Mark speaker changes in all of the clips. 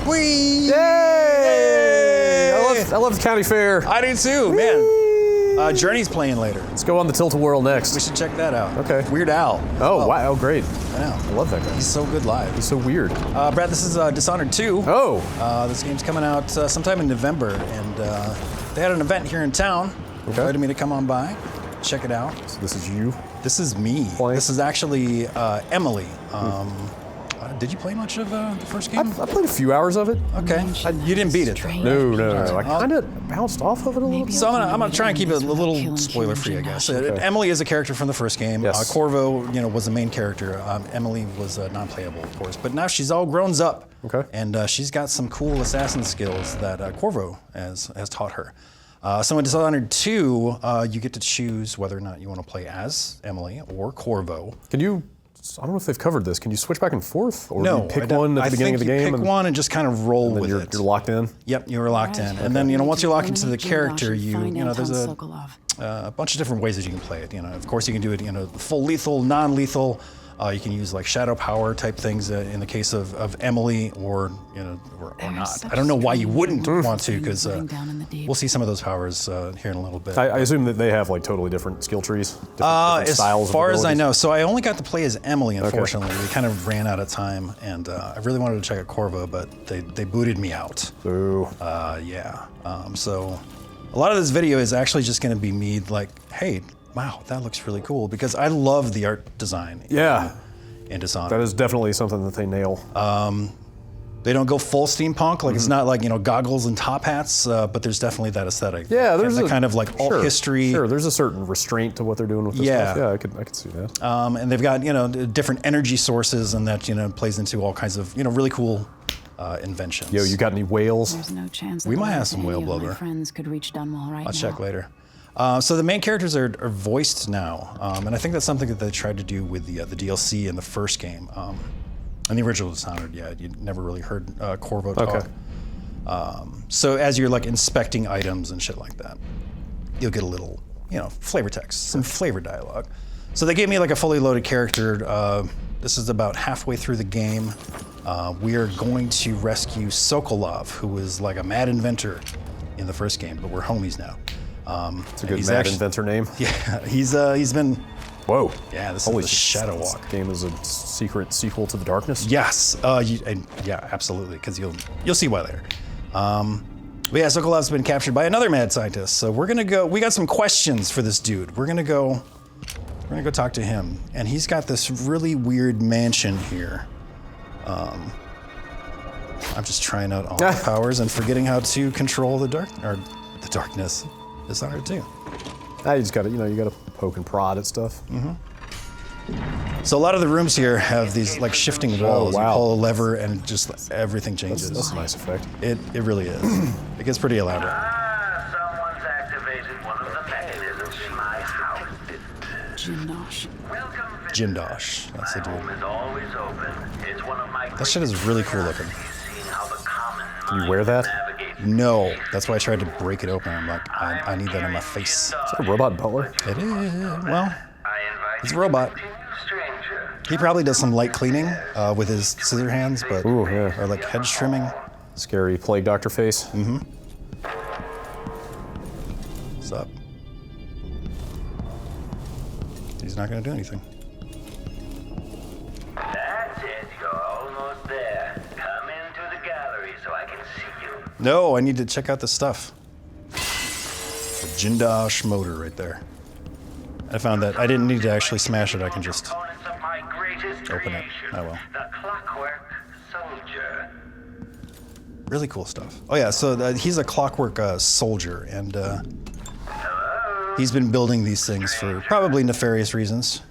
Speaker 1: Whee!
Speaker 2: Yay! I love the county fair.
Speaker 1: I do too, man. Journey's playing later.
Speaker 2: Let's go on the Tilt-A-Whirl next.
Speaker 1: We should check that out.
Speaker 2: Okay.
Speaker 1: Weird Al.
Speaker 2: Oh, wow. Oh, great.
Speaker 1: I know.
Speaker 2: I love that guy.
Speaker 1: He's so good live.
Speaker 2: He's so weird.
Speaker 1: Brad, this is Dishonored 2.
Speaker 2: Oh.
Speaker 1: This game's coming out sometime in November, and they had an event here in town.
Speaker 2: Okay.
Speaker 1: Invited me to come on by, check it out.
Speaker 2: So this is you?
Speaker 1: This is me.
Speaker 2: Playing?
Speaker 1: This is actually Emily. Did you play much of the first game?
Speaker 2: I played a few hours of it.
Speaker 1: Okay. You didn't beat it, though.
Speaker 2: No. I kind of bounced off of it a little bit.
Speaker 1: So I'm gonna try and keep it a little spoiler-free, I guess.
Speaker 2: Okay.
Speaker 1: Emily is a character from the first game.
Speaker 2: Yes.
Speaker 1: Corvo, was the main character. Emily was non-playable, of course, but now she's all grown up.
Speaker 2: Okay.
Speaker 1: And she's got some cool assassin skills that Corvo has taught her. So in Dishonored 2, you get to choose whether or not you want to play as Emily or Corvo.
Speaker 2: Can you? I don't know if they've covered this. Can you switch back and forth, or
Speaker 1: No,
Speaker 2: do you pick one at the beginning of the game?
Speaker 1: Pick one and just kind of roll with it.
Speaker 2: You're locked in.
Speaker 1: Yep, you're locked in, and then once you're locked into the character, there's a bunch of different ways that you can play it. Of course, you can do it full lethal, non-lethal. You can use like shadow power type things in the case of Emily, or not. I don't know why you wouldn't want to, because we'll see some of those powers here in a little bit.
Speaker 2: I assume that they have like totally different skill trees, different styles.
Speaker 1: As far as I know, so I only got to play as Emily. Unfortunately, we kind of ran out of time, and I really wanted to check out Corvo, but they booted me out.
Speaker 2: Ooh.
Speaker 1: Yeah. So a lot of this video is actually just going to be me like, hey. Wow, that looks really cool, because I love the art design. In Dishonored.
Speaker 2: That is definitely something that they nail.
Speaker 1: They don't go full steampunk, like it's not like goggles and top hats, but there's definitely that aesthetic.
Speaker 2: Yeah, there's
Speaker 1: that kind of like alt history.
Speaker 2: Sure, there's a certain restraint to what they're doing with this stuff. Yeah, I could see that.
Speaker 1: And they've got different energy sources, and that plays into all kinds of really cool inventions.
Speaker 2: Yo, you got any whales?
Speaker 3: There's no chance
Speaker 1: we might have some whale blubber.
Speaker 3: Friends could reach Dunwall right now.
Speaker 1: I'll check later. So the main characters are voiced now, and I think that's something that they tried to do with the DLC in the first game. In the original Dishonored, you never really heard Corvo talk.
Speaker 2: Okay.
Speaker 1: So as you're like inspecting items and shit like that, you'll get a little, flavor text, some flavor dialogue. So they gave me like a fully loaded character. This is about halfway through the game. We are going to rescue Sokolov, who was like a mad inventor in the first game, but we're homies now.
Speaker 2: It's a good mad inventor name.
Speaker 1: Yeah, he's been.
Speaker 2: Whoa.
Speaker 1: Yeah, this
Speaker 2: Holy
Speaker 1: is the Shadow Walk.
Speaker 2: This game is a secret sequel to The Darkness?
Speaker 1: Yes. Yeah, absolutely, because you'll see why later. But yeah, Sokolov's been captured by another mad scientist. So we're gonna go. We got some questions for this dude. We're gonna go talk to him, and he's got this really weird mansion here. I'm just trying out all the powers and forgetting how to control the darkness. Dishonored 2.
Speaker 2: You just gotta, you gotta poke and prod at stuff.
Speaker 1: So a lot of the rooms here have these like shifting walls.
Speaker 2: wow.
Speaker 1: You pull a lever and just everything changes.
Speaker 2: That's a nice effect.
Speaker 1: It really is. It gets pretty elaborate.
Speaker 4: Someone's activated one of the mechanisms in my house.
Speaker 3: Jindosh.
Speaker 1: Jindosh. That's the dude.
Speaker 4: Home is always open. It's one of my
Speaker 1: That shit is really cool looking.
Speaker 2: Can you wear that?
Speaker 1: No, that's why I tried to break it open. I'm like, I need that in my face.
Speaker 2: Is that a robot butler?
Speaker 1: It is. Well, it's a robot. He probably does some light cleaning with his scissor hands, but
Speaker 2: Ooh, yeah.
Speaker 1: or like hedge trimming.
Speaker 2: Scary plague doctor face.
Speaker 1: What's up? He's not gonna do anything.
Speaker 4: That's it. You're almost there. Come into the gallery so I can see you.
Speaker 1: No, I need to check out the stuff. The Jindosh motor right there. I found that I didn't need to actually smash it. I can just open it. Oh well.
Speaker 4: The Clockwork Soldier.
Speaker 1: Really cool stuff. Oh yeah, so he's a clockwork soldier, and he's been building these things for probably nefarious reasons.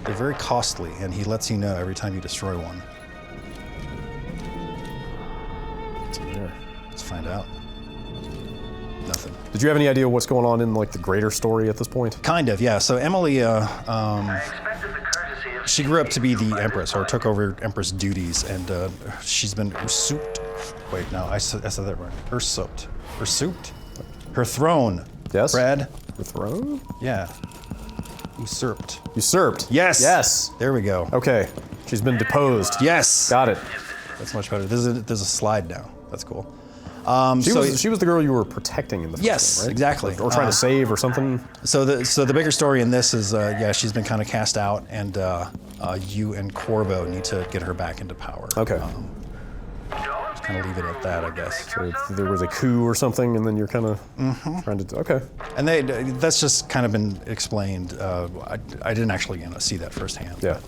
Speaker 1: They're very costly, and he lets you know every time you destroy one.
Speaker 2: What's in there?
Speaker 1: Let's find out. Nothing.
Speaker 2: Did you have any idea what's going on in like the greater story at this point?
Speaker 1: Kind of, yeah. So Emily, she grew up to be the Empress, or took over Empress duties, and she's been usurped. Wait, no, I said that right. Usurped. Usurped? Her throne.
Speaker 2: Yes.
Speaker 1: Brad.
Speaker 2: The throne?
Speaker 1: Yeah. Usurped.
Speaker 2: Usurped.
Speaker 1: Yes.
Speaker 2: Yes.
Speaker 1: There we go.
Speaker 2: Okay. She's been deposed.
Speaker 1: Yes.
Speaker 2: Got it.
Speaker 1: That's much better. There's a slide now. That's cool.
Speaker 2: She was the girl you were protecting in the first
Speaker 1: Yes,
Speaker 2: game, right?
Speaker 1: exactly.
Speaker 2: Or trying to save or something.
Speaker 1: So the bigger story in this is, she's been kind of cast out, and you and Corvo need to get her back into power.
Speaker 2: Okay.
Speaker 1: Just kind of leave it at that, I guess.
Speaker 2: So there was a coup or something, and then you're kind of trying to. Okay.
Speaker 1: And that's just kind of been explained. I didn't actually see that firsthand.
Speaker 2: Yeah.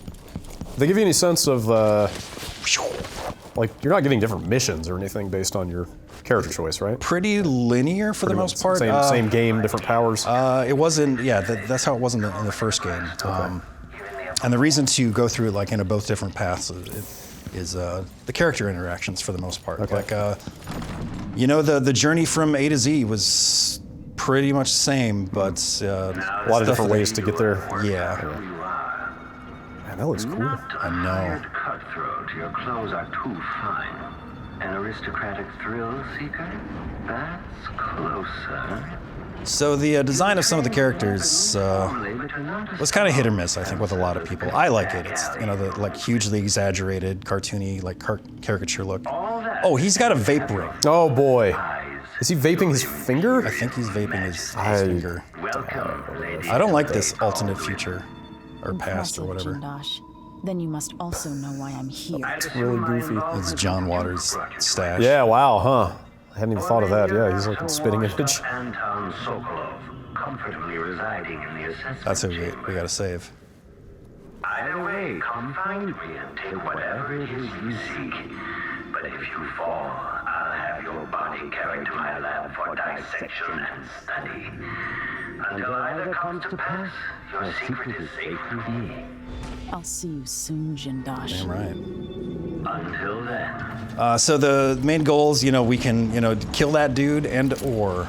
Speaker 2: Did they give you any sense of like you're not getting different missions or anything based on your character choice, right?
Speaker 1: Pretty linear for the most part.
Speaker 2: Same game, different powers.
Speaker 1: It wasn't. Yeah, that's how it was in the first game. And the reason to go through it like in both different paths is the character interactions for the most part.
Speaker 2: Okay.
Speaker 1: Like the journey from A to Z was pretty much the same, but
Speaker 2: a lot of different ways to get there.
Speaker 1: Yeah.
Speaker 2: Man, that looks cool.
Speaker 1: I know.
Speaker 4: Cutthroat, your clothes are too fine. An aristocratic thrill seeker? That's closer.
Speaker 1: So the design of some of the characters was kind of hit or miss, I think, with a lot of people. I like it. It's the like hugely exaggerated, cartoony, like caricature look. Oh, he's got a vape ring.
Speaker 2: Oh boy, is he vaping his finger?
Speaker 1: I think he's vaping his finger. I don't like this alternate future or past or whatever.
Speaker 3: Jindosh. Then you must also know why I'm here.
Speaker 2: It's really goofy.
Speaker 1: It's John Waters' stash.
Speaker 2: Yeah. Wow. Huh. I hadn't even thought of that. Yeah, he's like a spitting image.
Speaker 4: Anton Sokolov, comfortably residing in the assessment
Speaker 1: That's who we
Speaker 4: chamber.
Speaker 1: gotta save.
Speaker 4: Either way, come find me and take whatever it is you seek. But if you fall, I'll have your body carried to my lab for dissection and study. Until either comes to pass, your secret is safe with me.
Speaker 3: I'll see you soon, Jindosh.
Speaker 1: Damn right.
Speaker 4: Until then.
Speaker 1: So the main goals, we can, kill that dude or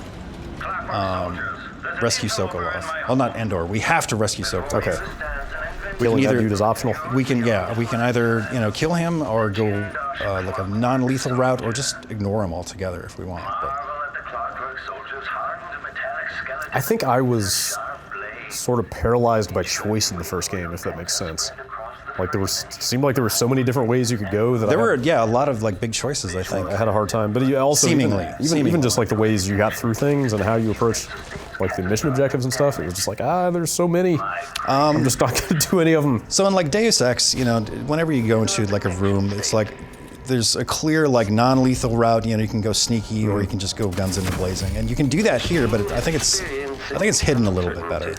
Speaker 1: rescue Sokolov. Well, not and/or. We have to rescue Sokolov.
Speaker 2: Okay.
Speaker 1: We can
Speaker 2: Killing that
Speaker 1: either
Speaker 2: dude is optional.
Speaker 1: we can either kill him or go like a non-lethal route or just ignore him altogether if we want. But
Speaker 2: I think I was sort of paralyzed by choice in the first game, if that makes sense. Like seemed like there were so many different ways you could go that
Speaker 1: there were a lot of like big choices, I think.
Speaker 2: I had a hard time. But you also
Speaker 1: Seemingly.
Speaker 2: even just like the ways you got through things and how you approach like the mission objectives and stuff, it was just like there's so many. I'm just not gonna do any of them.
Speaker 1: So in like Deus Ex, whenever you go into like a room, it's like there's a clear like non-lethal route. You can go sneaky or you can just go guns in blazing, and you can do that here. But I think it's hidden a little bit better.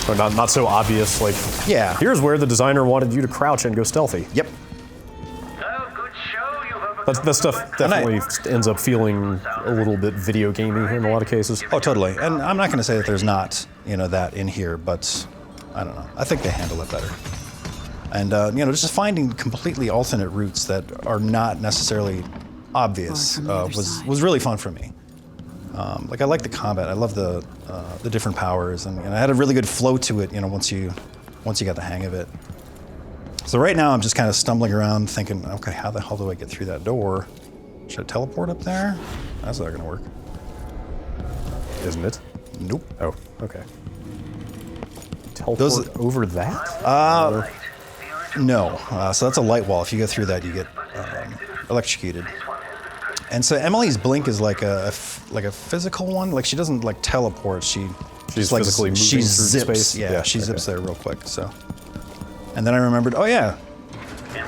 Speaker 2: Or not so obvious. Like
Speaker 1: Yeah.
Speaker 2: here's where the designer wanted you to crouch and go stealthy.
Speaker 1: Yep.
Speaker 2: That stuff definitely ends up feeling a little bit video gamey in a lot of cases.
Speaker 1: Oh, totally. And I'm not going to say that there's not, that in here, but I don't know. I think they handle it better. And, just finding completely alternate routes that are not necessarily obvious
Speaker 3: Or from the other side.
Speaker 1: was really fun for me. I like the combat. I love the different powers, and I had a really good flow to it, once you got the hang of it. So right now I'm just kind of stumbling around thinking, okay, how the hell do I get through that door? Should I teleport up there? That's not gonna work.
Speaker 2: Isn't it?
Speaker 1: Nope.
Speaker 2: Oh, okay. Teleport over that?
Speaker 1: No. So that's a light wall. If you go through that, you get electrocuted. And so Emily's blink is like a physical one. Like she doesn't like teleport. She's like
Speaker 2: physically moving
Speaker 1: she
Speaker 2: through
Speaker 1: zips.
Speaker 2: space?
Speaker 1: Yeah, she
Speaker 2: okay.
Speaker 1: zips there real quick. So, and then I remembered. Oh yeah,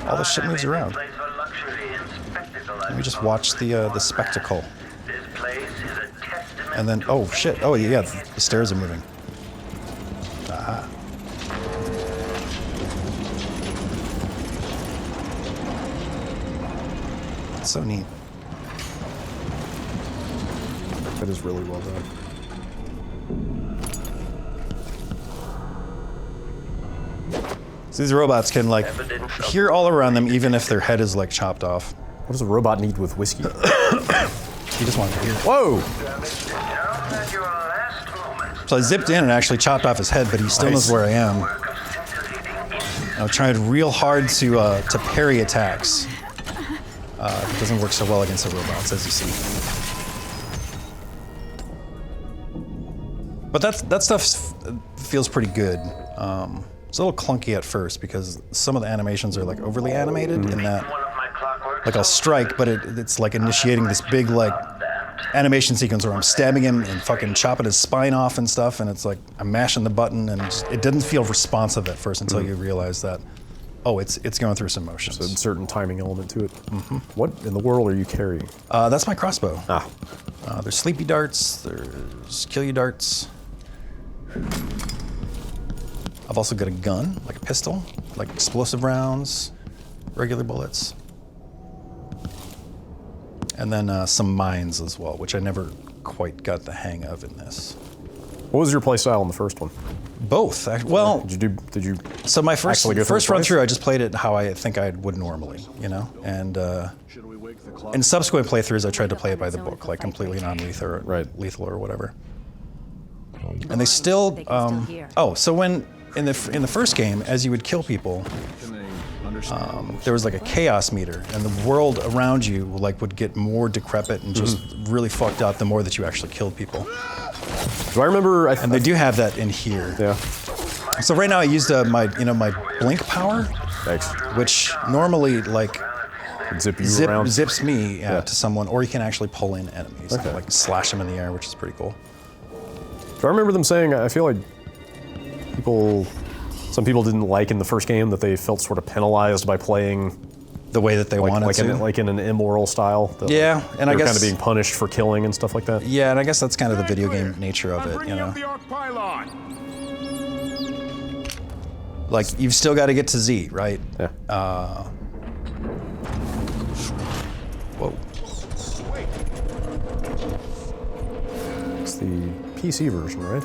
Speaker 1: all this shit moves around. Let me just watch the spectacle. And then oh shit. Oh yeah, the stairs are moving. Aha. That's so neat.
Speaker 2: That is really well done.
Speaker 1: So these robots can like hear all around them, even if their head is like chopped off.
Speaker 2: What does a robot need with whiskey?
Speaker 1: He just wanted to hear.
Speaker 2: Whoa!
Speaker 1: So I zipped in and actually chopped off his head, but he still knows where I am. I tried real hard to parry attacks. It doesn't work so well against the robots, as you see. But that stuff feels pretty good. It's a little clunky at first because some of the animations are like overly animated in that like I'll strike, but it's like initiating this big like animation sequence where I'm stabbing him and fucking chopping his spine off and stuff, and it's like I'm mashing the button, and it didn't feel responsive at first until you realize that, oh, it's going through some motions.
Speaker 2: So a certain timing element to it. What in the world are you carrying?
Speaker 1: That's my crossbow.
Speaker 2: Ah.
Speaker 1: There's sleepy darts, there's kill you darts. I've also got a gun, like a pistol, like explosive rounds, regular bullets. And then some mines as well, which I never quite got the hang of in this.
Speaker 2: What was your playstyle in the first one?
Speaker 1: Both. Well,
Speaker 2: Did you?
Speaker 1: so my first
Speaker 2: actually go through it
Speaker 1: run
Speaker 2: twice?
Speaker 1: through, I just played it how I think I would normally, you know? And in subsequent playthroughs, I tried to play it by the book, like completely non-lethal lethal or whatever. And they still, so when, in the first game, as you would kill people, there was like a chaos meter, and the world around you like would get more decrepit and just really fucked up the more that you actually killed people.
Speaker 2: Do I remember?
Speaker 1: And they do have that in here.
Speaker 2: Yeah.
Speaker 1: So right now I used my blink power,
Speaker 2: Thanks.
Speaker 1: which normally like
Speaker 2: Zip you around.
Speaker 1: zips me to someone, or you can actually pull in enemies,
Speaker 2: Okay.
Speaker 1: like slash them in the air, which is pretty cool.
Speaker 2: Do I remember them saying? I feel like some people didn't like in the first game that they felt sort of penalized by playing
Speaker 1: The way that they wanted to.
Speaker 2: like in an immoral style. That,
Speaker 1: Yeah, and I
Speaker 2: they were
Speaker 1: guess
Speaker 2: kind of being punished for killing and stuff like that.
Speaker 1: Yeah, and I guess that's kind of the video game nature of it, you know. Like you've still got to get to Z, right?
Speaker 2: Yeah.
Speaker 1: Whoa.
Speaker 2: It's the PC version, right?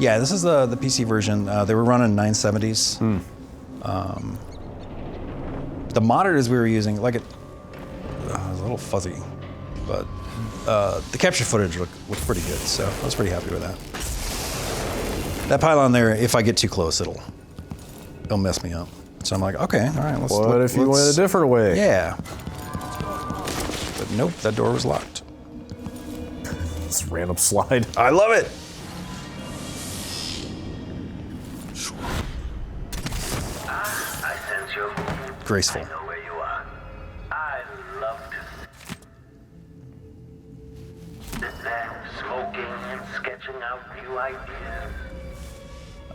Speaker 1: Yeah, this is the PC version. They were running 970s. The monitors we were using, like it was a little fuzzy, but the capture footage looked pretty good, so I was pretty happy with that. That pylon there, if I get too close, it'll mess me up. So I'm like, okay, all right, let's.
Speaker 2: What if you went a different way?
Speaker 1: Yeah. But nope, that door was locked.
Speaker 2: This random slide.
Speaker 1: I love it.
Speaker 4: I sense your movement.
Speaker 1: Graceful.
Speaker 4: I know where you are. I love to sit there smoking and sketching out new ideas.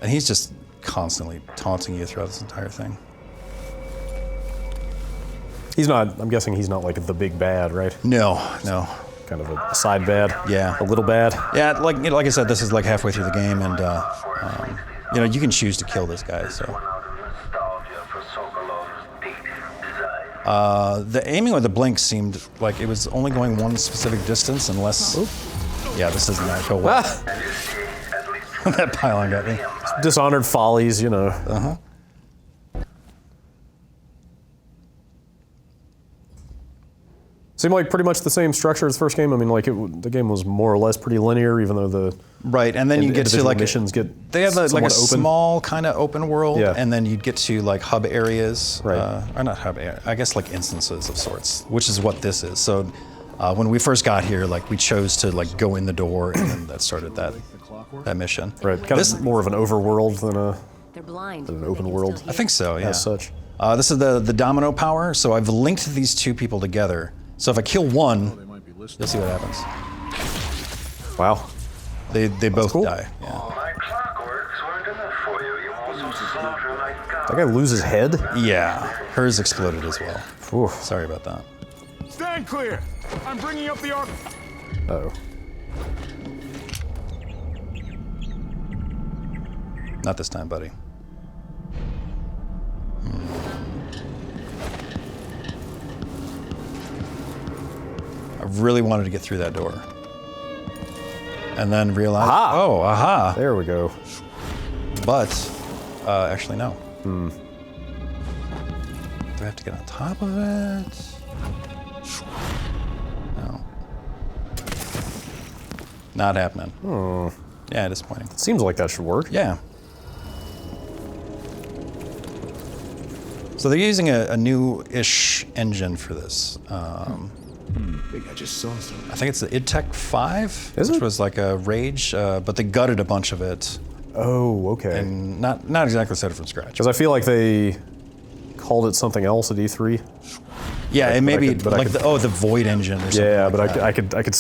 Speaker 1: And he's just constantly taunting you throughout this entire thing.
Speaker 2: He's not. I'm guessing he's not like the big bad, right?
Speaker 1: No, no.
Speaker 2: Kind of a side bad.
Speaker 1: Yeah.
Speaker 2: A little bad.
Speaker 1: Yeah, like I said, this is like halfway through the game, and you can choose to kill this guy. So the aiming with the blink seemed like it was only going one specific distance, unless. Yeah, this does not go well. That pylon got me.
Speaker 2: Dishonored follies, you know. Seemed like pretty much the same structure as the first game. I mean, like the game was more or less pretty linear, even though the
Speaker 1: right, and then you get to like
Speaker 2: missions get
Speaker 1: they have like a
Speaker 2: somewhat open.
Speaker 1: small kind of open world,
Speaker 2: Yeah.
Speaker 1: and then you'd get to like hub areas,
Speaker 2: Right.
Speaker 1: or not hub, I guess like instances of sorts, which is what this is. So when we first got here, like we chose to like go in the door, and then that started that mission.
Speaker 2: Right, kind of more of an overworld
Speaker 3: They're blind.
Speaker 2: than an open world
Speaker 1: I think so, yeah.
Speaker 2: as such.
Speaker 1: This is the domino power. So I've linked these two people together. So if I kill one, you'll see what happens.
Speaker 2: Wow.
Speaker 1: They both
Speaker 2: cool.
Speaker 1: die. Yeah.
Speaker 4: My clockworks weren't enough for you. You also slaughter my god.
Speaker 2: That guy loses head?
Speaker 1: Yeah, hers exploded as well.
Speaker 2: Ooh.
Speaker 1: Sorry about that.
Speaker 5: Stand clear! I'm bringing up the arc.
Speaker 2: Uh-oh.
Speaker 1: Not this time, buddy. I really wanted to get through that door. And then realized, aha.
Speaker 2: There we go.
Speaker 1: But, actually no. Do I have to get on top of it? No. Not happening. Yeah, disappointing.
Speaker 2: Seems like that should work.
Speaker 1: Yeah. So they're using a new-ish engine for this.
Speaker 5: I think I just saw something.
Speaker 1: I think it's the idTech 5,
Speaker 2: Is
Speaker 1: which
Speaker 2: it?
Speaker 1: was like a Rage, but they gutted a bunch of it
Speaker 2: Oh, okay.
Speaker 1: and not exactly started from scratch.
Speaker 2: Because I feel like they called it something else at E3.
Speaker 1: Yeah, and maybe
Speaker 2: but I
Speaker 1: like
Speaker 2: could-
Speaker 1: the Void engine or something.
Speaker 2: Yeah,
Speaker 1: like
Speaker 2: but
Speaker 1: that.
Speaker 2: I could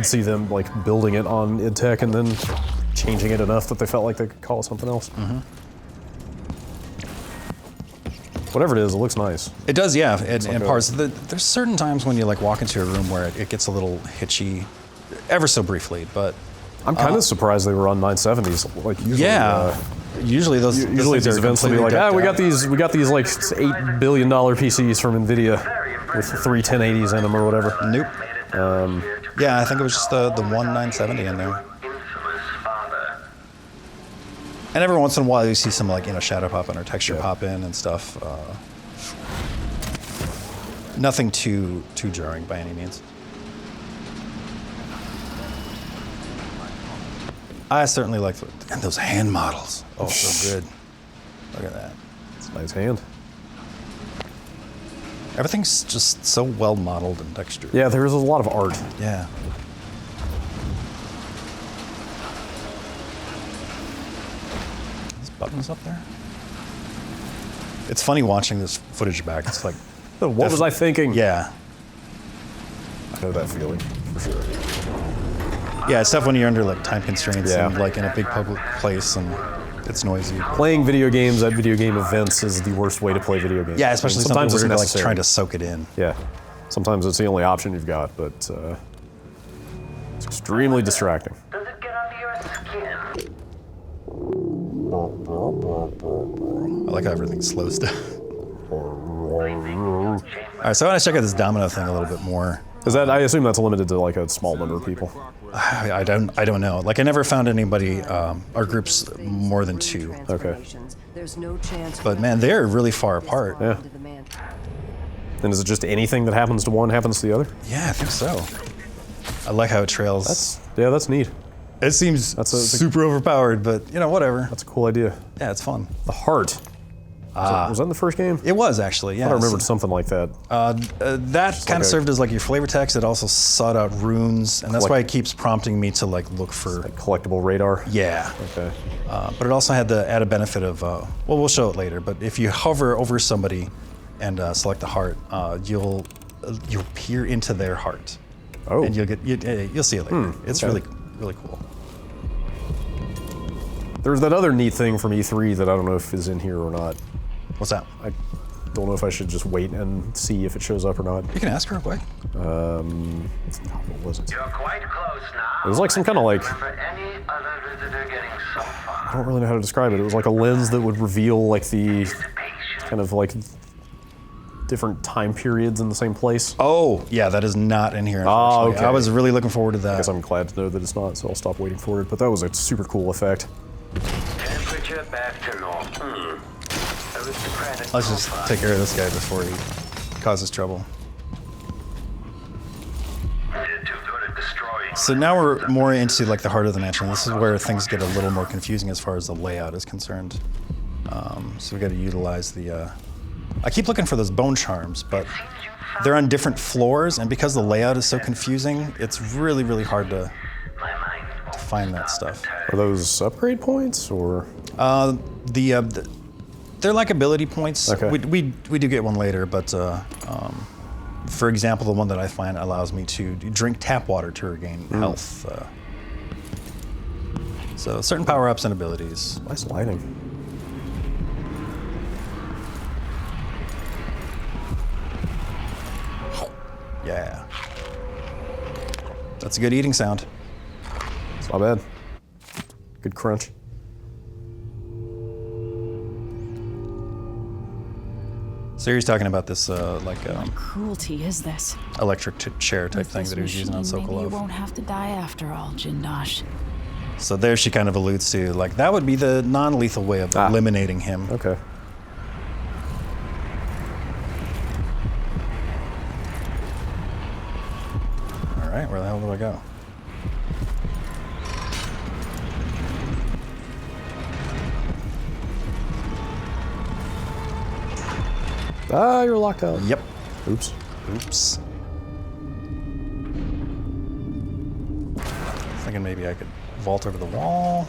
Speaker 2: see them like building it on id Tech and then changing it enough that they felt like they could call it something else. Whatever it is, it looks nice.
Speaker 1: It does, yeah. And
Speaker 2: like
Speaker 1: parts. There's certain times when you like walk into a room where it gets a little hitchy, ever so briefly. But
Speaker 2: I'm kind of surprised they were on 970s. Like usually,
Speaker 1: yeah, usually those
Speaker 2: usually
Speaker 1: those
Speaker 2: these
Speaker 1: things are
Speaker 2: events will be like,
Speaker 1: completely
Speaker 2: we
Speaker 1: decked
Speaker 2: got these like $8 billion PCs from Nvidia with 3 1080s in them or whatever.
Speaker 1: out. Nope. Yeah, I think it was just the one 970 in there.
Speaker 4: Infamous father.
Speaker 1: And every once in a while you see some like shadow pop in or texture
Speaker 2: Yeah.
Speaker 1: pop in and stuff. Nothing too jarring by any means. I certainly like and those hand models. Oh, so good. Look at that.
Speaker 2: It's a nice hand.
Speaker 1: Everything's just so well modeled and textured.
Speaker 2: Yeah, there's a lot of art.
Speaker 1: Yeah. These buttons up there. It's funny watching this footage back. It's like,
Speaker 2: What was I thinking?
Speaker 1: yeah.
Speaker 2: I know that feeling for sure.
Speaker 1: Yeah, it's tough when you're under like time constraints
Speaker 2: Yeah.
Speaker 1: and like in a big public place and it's noisy.
Speaker 2: Playing video games at video game events is the worst way to play video games.
Speaker 1: Yeah, especially
Speaker 2: sometimes
Speaker 1: something where
Speaker 2: it's
Speaker 1: you're like
Speaker 2: necessary.
Speaker 1: trying to soak it in.
Speaker 2: Yeah, sometimes it's the only option you've got, but it's extremely distracting.
Speaker 4: Does it get under your skin?
Speaker 1: I like how everything slows down. All right, so I want to check out this domino thing a little bit more.
Speaker 2: Is that? I assume that's limited to like a small number of people.
Speaker 1: I don't know. Like I never found anybody or groups more than 2.
Speaker 2: Okay.
Speaker 6: There's no chance.
Speaker 1: But man, they're really far apart.
Speaker 2: Yeah. And is it just anything that happens to one happens to the other?
Speaker 1: Yeah, I think so. I like how it trails.
Speaker 2: That's neat.
Speaker 1: It seems
Speaker 2: That's a-
Speaker 1: super overpowered, but whatever.
Speaker 2: That's a cool idea.
Speaker 1: Yeah, it's fun.
Speaker 2: The heart. Was that in the first game?
Speaker 1: It was actually, yeah.
Speaker 2: I remembered something like that.
Speaker 1: That kind
Speaker 2: like
Speaker 1: of
Speaker 2: a-
Speaker 1: served as like your flavor text. It also sought out runes, and that's
Speaker 2: Like-
Speaker 1: why it keeps prompting me to like look for.
Speaker 2: Collectible radar.
Speaker 1: Yeah.
Speaker 2: Okay.
Speaker 1: But it also had the added benefit of, well, we'll show it later. But if you hover over somebody and select the heart, you'll peer into their heart,
Speaker 2: Oh.
Speaker 1: and you'll see it later. It's
Speaker 2: okay.
Speaker 1: really cool.
Speaker 2: There's that other neat thing from E3 that I don't know if is in here or not.
Speaker 1: What's that?
Speaker 2: I don't know if I should just wait and see if it shows up or not.
Speaker 1: You can ask her real quick.
Speaker 2: What was it?
Speaker 4: You're quite close now.
Speaker 2: It was like some kind of like,
Speaker 4: For any other visitor getting so far.
Speaker 2: I don't really know how to describe it. It was like a lens that would reveal like the kind of like different time periods in the same place.
Speaker 1: Oh, yeah, that is not in here.
Speaker 2: Oh,
Speaker 1: Unfortunately.
Speaker 2: okay.
Speaker 1: I was really looking forward to
Speaker 2: I
Speaker 1: that.
Speaker 2: guess I'm glad to know that it's not, so I'll stop waiting for it. But that was a super cool effect.
Speaker 4: Temperature back to normal. Aristocratic
Speaker 1: Let's just
Speaker 4: profile.
Speaker 1: take care of this guy before he causes trouble.
Speaker 4: They're too good at destroying.
Speaker 1: So now we're more into like the heart of the mansion. This is where things get a little more confusing as far as the layout is concerned. So we got to utilize the. I keep looking for those bone charms, but they're on different floors, and because the layout is so confusing, it's really, really hard to find that stuff.
Speaker 2: Are those upgrade points or?
Speaker 1: They're like ability points.
Speaker 2: Okay.
Speaker 1: We do get one later, but for example, the one that I find allows me to drink tap water to regain health. So certain power-ups and abilities.
Speaker 2: Nice lighting.
Speaker 1: Yeah. That's a good eating sound.
Speaker 2: It's not bad. Good crunch.
Speaker 1: So he's talking about this
Speaker 3: Cruelty is this?
Speaker 1: electric chair type
Speaker 3: With
Speaker 1: thing
Speaker 3: this
Speaker 1: that he was using on
Speaker 3: machine, maybe you
Speaker 1: Sokolov.
Speaker 3: won't have to die after all, Jindosh.
Speaker 1: So there she kind of alludes to, like, that would be the non-lethal way of eliminating him.
Speaker 2: Okay.
Speaker 1: All right, where the hell do I go?
Speaker 2: Ah, you're locked out.
Speaker 1: Yep.
Speaker 2: Oops.
Speaker 1: Oops. Thinking maybe I could vault over the wall.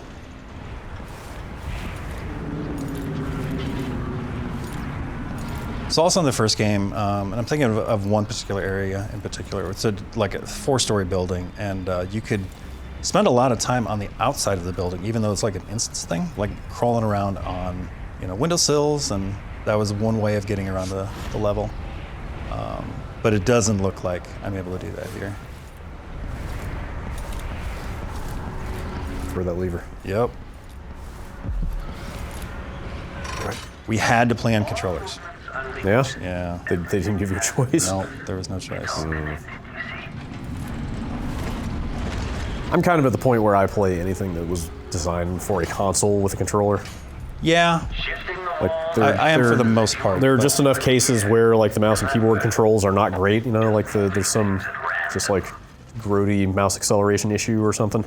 Speaker 1: So also in the first game, and I'm thinking of one particular area in particular. It's like a 4-story building, and you could spend a lot of time on the outside of the building, even though it's like an instance thing, like crawling around on windowsills, and that was one way of getting around the level. But it doesn't look like I'm able to do that here.
Speaker 2: For that lever.
Speaker 1: Yep. We had to play on controllers.
Speaker 2: Yeah?
Speaker 1: Yeah.
Speaker 2: They didn't give you a choice?
Speaker 1: No, there was no choice.
Speaker 2: I'm kind of at the point where I play anything that was designed for a console with a controller.
Speaker 1: Yeah,
Speaker 2: Like
Speaker 1: I am for the most part.
Speaker 2: There are
Speaker 1: but-
Speaker 2: just enough cases where like the mouse and keyboard controls are not great, like there's some just like grody mouse acceleration issue or something.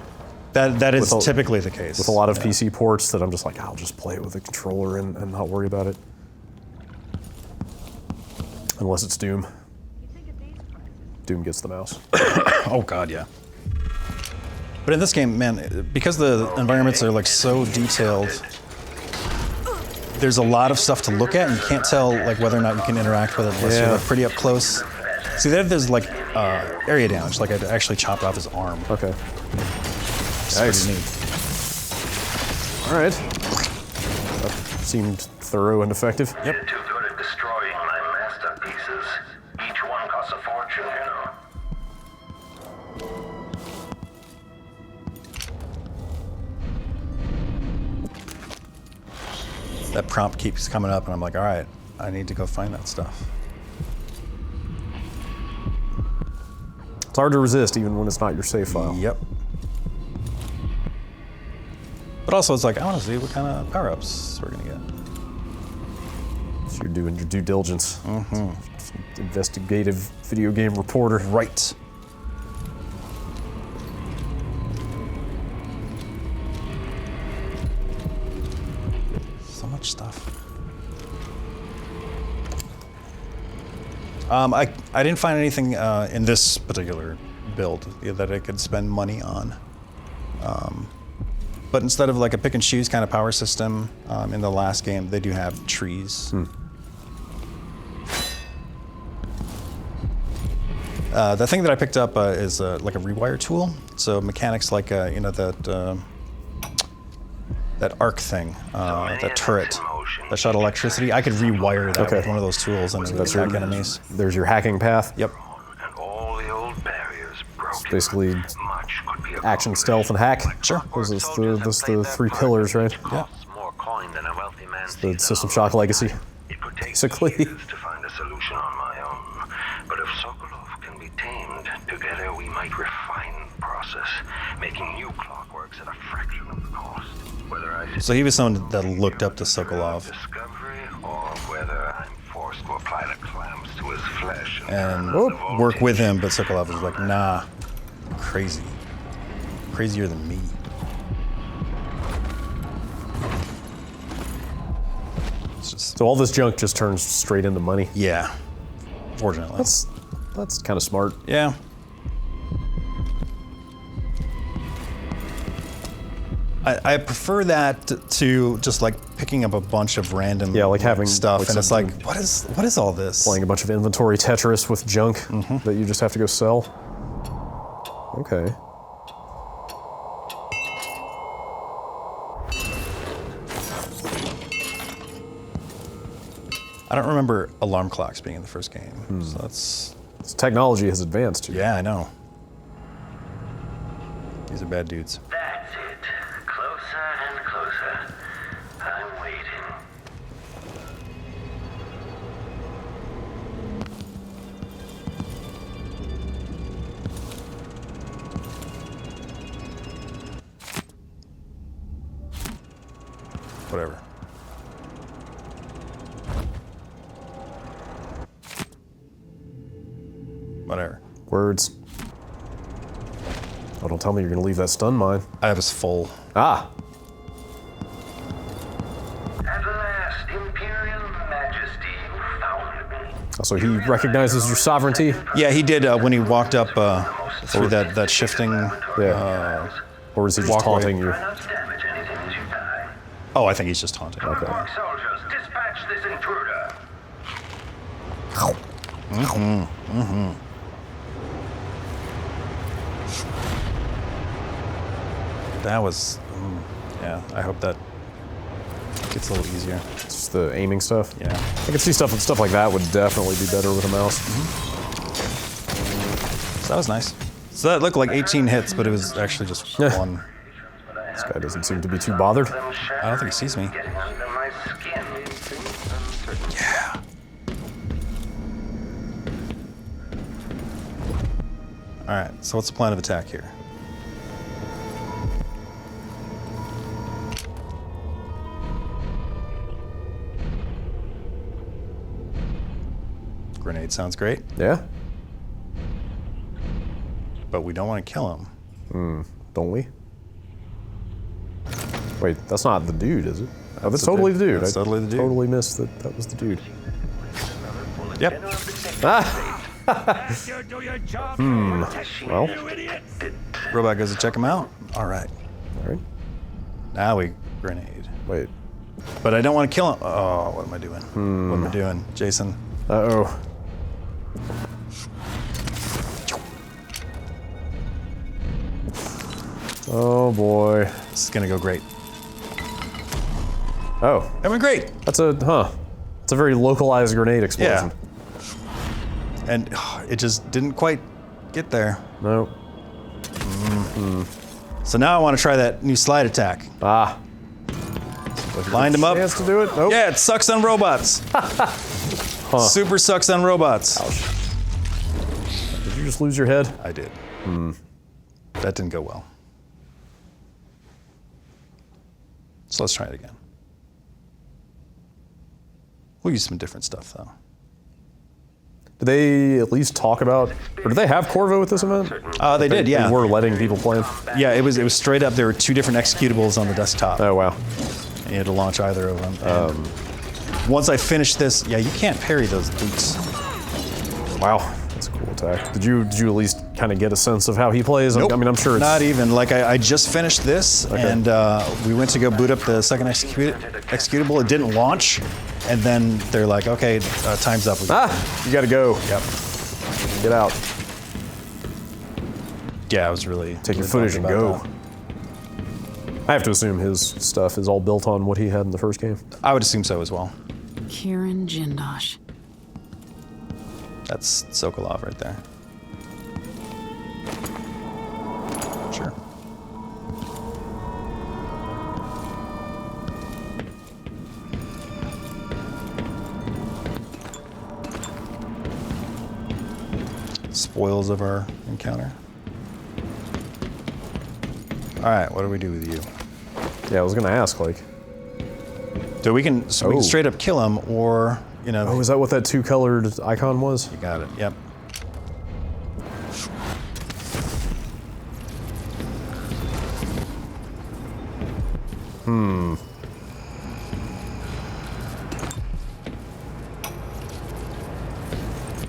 Speaker 1: That is
Speaker 2: with a-
Speaker 1: typically the case.
Speaker 2: With a lot of PC ports that I'm just like, I'll just play it with a controller and not worry about it. Unless it's Doom. Doom gets the mouse.
Speaker 1: Oh god, yeah. But in this game, man, because the environments are like so detailed, there's a lot of stuff to look at, and you can't tell like whether or not you can interact with it unless you're like pretty up close. See, there's like area damage. Like I actually chopped off his arm.
Speaker 2: Okay.
Speaker 1: It's
Speaker 2: Nice.
Speaker 1: pretty neat.
Speaker 2: All right. That seemed thorough and effective.
Speaker 1: Yep.
Speaker 4: Too good at destroying my masterpieces. Each one costs a fortune,
Speaker 1: That prompt keeps coming up, and I'm like, all right, I need to go find that stuff.
Speaker 2: It's hard to resist even when it's not your save file.
Speaker 1: Yep. But also, it's like, I want to see what kind of power-ups we're going to get.
Speaker 2: So you're doing your due diligence. Investigative video game reporter.
Speaker 1: Right. So much stuff. I didn't find anything in this particular build that I could spend money on. But instead of like a pick and choose kind of power system in the last game, they do have trees. The thing that I picked up is like a rewire tool. So mechanics like that arc thing, that turret that shot electricity. I could rewire that with one of those tools, and it would attack enemies.
Speaker 2: There's your hacking path.
Speaker 1: Yep.
Speaker 4: And all the old barriers broken.
Speaker 2: Basically,
Speaker 4: Much could be
Speaker 2: action, stealth, and hack.
Speaker 1: Sure.
Speaker 2: Those are the three pillars, right?
Speaker 1: Yeah.
Speaker 4: More coin than a wealthy man
Speaker 2: The
Speaker 4: sees
Speaker 2: System
Speaker 4: now.
Speaker 2: Shock legacy.
Speaker 4: It could take
Speaker 2: Basically.
Speaker 4: years to find a solution on my own. But if Sokolov can be tamed, together we might refine the process, making new clockworks at a fraction of the cost. Whether I
Speaker 1: So he was someone that looked up to Sokolov
Speaker 4: discovery or whether I'm forced to apply the clamps to his flesh
Speaker 1: and
Speaker 4: turn the
Speaker 1: work with
Speaker 4: voltage.
Speaker 1: him, but Sokolov was like, nah, crazy. Crazier than me. It's just,
Speaker 2: So all this junk just turns straight into money.
Speaker 1: yeah. Fortunately.
Speaker 2: That's kind of smart.
Speaker 1: Yeah. I prefer that to just like picking up a bunch of random
Speaker 2: like having,
Speaker 1: stuff,
Speaker 2: like,
Speaker 1: and it's
Speaker 2: some-
Speaker 1: like, what is all this?
Speaker 2: Playing a bunch of inventory Tetris with junk that you just have to go sell. Okay.
Speaker 1: I don't remember alarm clocks being in the first game, so that's
Speaker 2: This technology has advanced.
Speaker 1: yeah, I know. These are bad dudes.
Speaker 4: That's it. Closer and closer. I'm waiting.
Speaker 1: Whatever. Whatever.
Speaker 2: Words. Oh, don't tell me you're gonna leave that stun mine.
Speaker 1: I was full.
Speaker 2: Ah!
Speaker 4: At last, Imperial Majesty, you found me.
Speaker 2: So he recognizes your sovereignty?
Speaker 1: Yeah, he did when he walked up through that shifting.
Speaker 2: Yeah. Or is he just
Speaker 1: walkway.
Speaker 2: taunting you?
Speaker 4: Try not to damage anything as you die.
Speaker 1: Oh, I think he's just taunting.
Speaker 2: Okay.
Speaker 4: Soldiers, dispatch this intruder.
Speaker 1: That was, yeah. I hope that gets a little easier.
Speaker 2: Just the aiming stuff.
Speaker 1: Yeah.
Speaker 2: I could see stuff like that would definitely be better with a mouse.
Speaker 1: So that was nice. So that looked like 18 hits, but it was actually just
Speaker 2: Yeah.
Speaker 1: one.
Speaker 2: This guy doesn't seem to be too bothered.
Speaker 1: I don't think he sees me.
Speaker 4: Getting under my skin.
Speaker 1: Yeah. All right. So what's the plan of attack here? Grenade sounds great,
Speaker 2: Yeah?
Speaker 1: but we don't want to kill him.
Speaker 2: Don't we? Wait, that's not the dude, is it? Oh, that's
Speaker 1: the
Speaker 2: totally
Speaker 1: dude.
Speaker 2: the dude.
Speaker 1: That's
Speaker 2: I
Speaker 1: totally the dude.
Speaker 2: Totally missed that that was the dude.
Speaker 1: Yep.
Speaker 5: Do your job.
Speaker 2: Well,
Speaker 1: Robot goes to check him out. All right.
Speaker 2: all right.
Speaker 1: Now we grenade.
Speaker 2: Wait.
Speaker 1: But I don't want to kill him. Oh, what am I doing? What am I doing? Jason.
Speaker 2: Uh-oh. Oh, boy.
Speaker 1: This is going to go great.
Speaker 2: Oh,
Speaker 1: That went great.
Speaker 2: that's a, It's a very localized grenade explosion.
Speaker 1: And it just didn't quite get there.
Speaker 2: No.
Speaker 1: So now I want to try that new slide attack.
Speaker 2: Ah.
Speaker 1: Lined him up.
Speaker 2: Chance to do it? Nope.
Speaker 1: Yeah, it sucks on robots. Super sucks on robots.
Speaker 2: Did you just lose your head?
Speaker 1: I did. That didn't go well. So let's try it again. We'll use some different stuff though.
Speaker 2: Did they at least talk about, or did they have Corvo at this event?
Speaker 1: They did, yeah.
Speaker 2: They were letting people play.
Speaker 1: Yeah, it was straight up. There were 2 different executables on the desktop.
Speaker 2: Oh, wow.
Speaker 1: And you had to launch either of them. And once I finished this, yeah, you can't parry those boots.
Speaker 2: Wow. That's a cool attack. Did you at least kind of get a sense of how he plays?
Speaker 1: Nope.
Speaker 2: I mean, I'm sure it's...
Speaker 1: Not even. Like, I just finished this, and we went to go boot up the second executable. It didn't launch, and then they're like, okay, time's up.
Speaker 2: You gotta go.
Speaker 1: Yep.
Speaker 2: Get out.
Speaker 1: Yeah, I was really...
Speaker 2: Take your
Speaker 1: really
Speaker 2: footage and
Speaker 1: bummed
Speaker 2: go.
Speaker 1: about that.
Speaker 2: I have to assume his stuff is all built on what he had in the first game.
Speaker 1: I would assume so as well.
Speaker 3: Kieran Jindosh.
Speaker 1: That's Sokolov right there. Sure. Spoils of our encounter. All right, what do we do with you?
Speaker 2: Yeah, I was gonna ask, like...
Speaker 1: So we can
Speaker 2: Oh.
Speaker 1: straight up kill him, or you know.
Speaker 2: Oh, is that what that 2-colored icon was?
Speaker 1: You got it. Yep.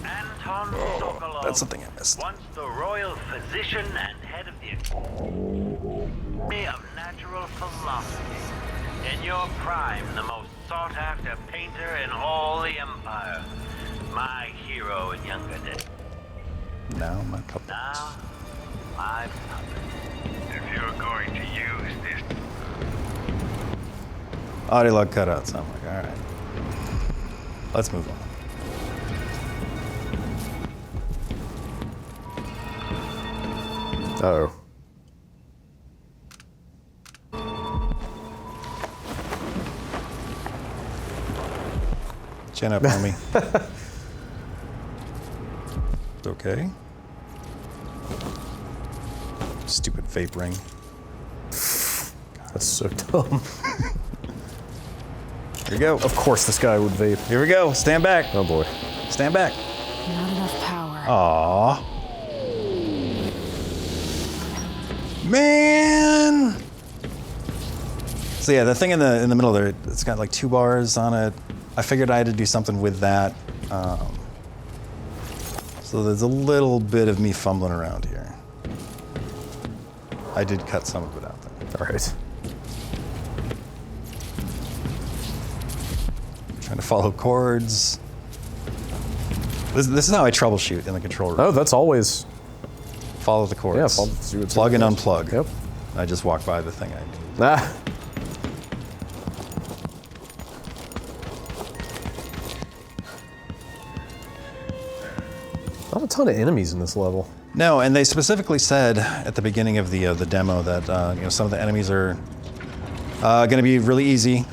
Speaker 4: Anton Sokolov,
Speaker 1: That's something I missed.
Speaker 4: once the royal physician and head of the Academy of Natural Philosophy. In your prime, the most sought-after painter in all the Empire. My hero in younger days.
Speaker 1: Now my cup.
Speaker 4: Now, my puppet. If you're going to use this...
Speaker 1: Audio log cutouts. I'm like, all right. Let's move on.
Speaker 2: Uh-oh.
Speaker 1: Chin up, homie. Okay. Stupid vape ring.
Speaker 2: That's so dumb.
Speaker 1: Here we go.
Speaker 2: Of course this guy would vape.
Speaker 1: Here we go. Stand back.
Speaker 2: Oh boy.
Speaker 1: Stand back.
Speaker 3: Not enough power.
Speaker 1: Aww. Man. So yeah, the thing in the middle there, it's got like 2 bars on it. I figured I had to do something with that. So there's a little bit of me fumbling around here. I did cut some of it out there.
Speaker 2: All right.
Speaker 1: Trying to follow chords. This is how I troubleshoot in the control room.
Speaker 2: Oh, that's always.
Speaker 1: Follow the cords.
Speaker 2: Yeah, see what's
Speaker 1: plug and
Speaker 2: in
Speaker 1: unplug.
Speaker 2: Yep.
Speaker 1: I just walked by the thing.
Speaker 2: Ah. Not a ton of enemies in this level.
Speaker 1: No, and they specifically said at the beginning of the demo that some of the enemies are going to be really easy.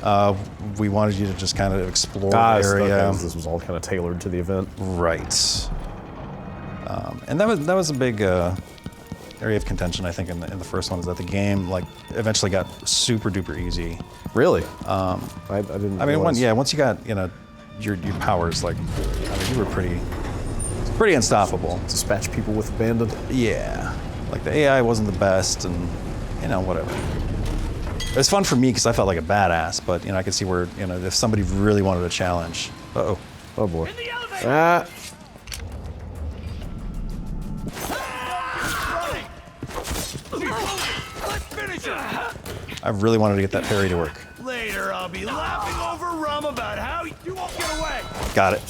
Speaker 1: We wanted you to just kind of explore the area.
Speaker 2: This was all kind of tailored to the event.
Speaker 1: Right. And that was a big area of contention, I think, in the first one, is that the game eventually got super duper easy.
Speaker 2: Really? I didn't.
Speaker 1: I mean,
Speaker 2: realize.
Speaker 1: once you got your powers, you were pretty unstoppable.
Speaker 2: Dispatch people with abandon.
Speaker 1: Yeah, the AI wasn't the best, and whatever. It was fun for me because I felt like a badass, but I could see where if somebody really wanted a challenge. Uh-oh.
Speaker 2: Oh boy. Ah.
Speaker 1: I really wanted to get that parry to work.
Speaker 6: Later, I'll be laughing over rum about how you won't get away.
Speaker 1: Got it.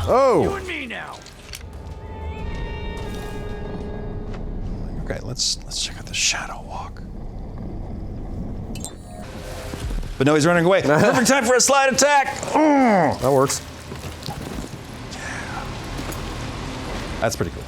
Speaker 2: Oh.
Speaker 6: You and me now.
Speaker 1: Okay, let's check out the Shadow Walk. But no, he's running away. Perfect time for a slide attack.
Speaker 2: That works.
Speaker 1: That's pretty cool.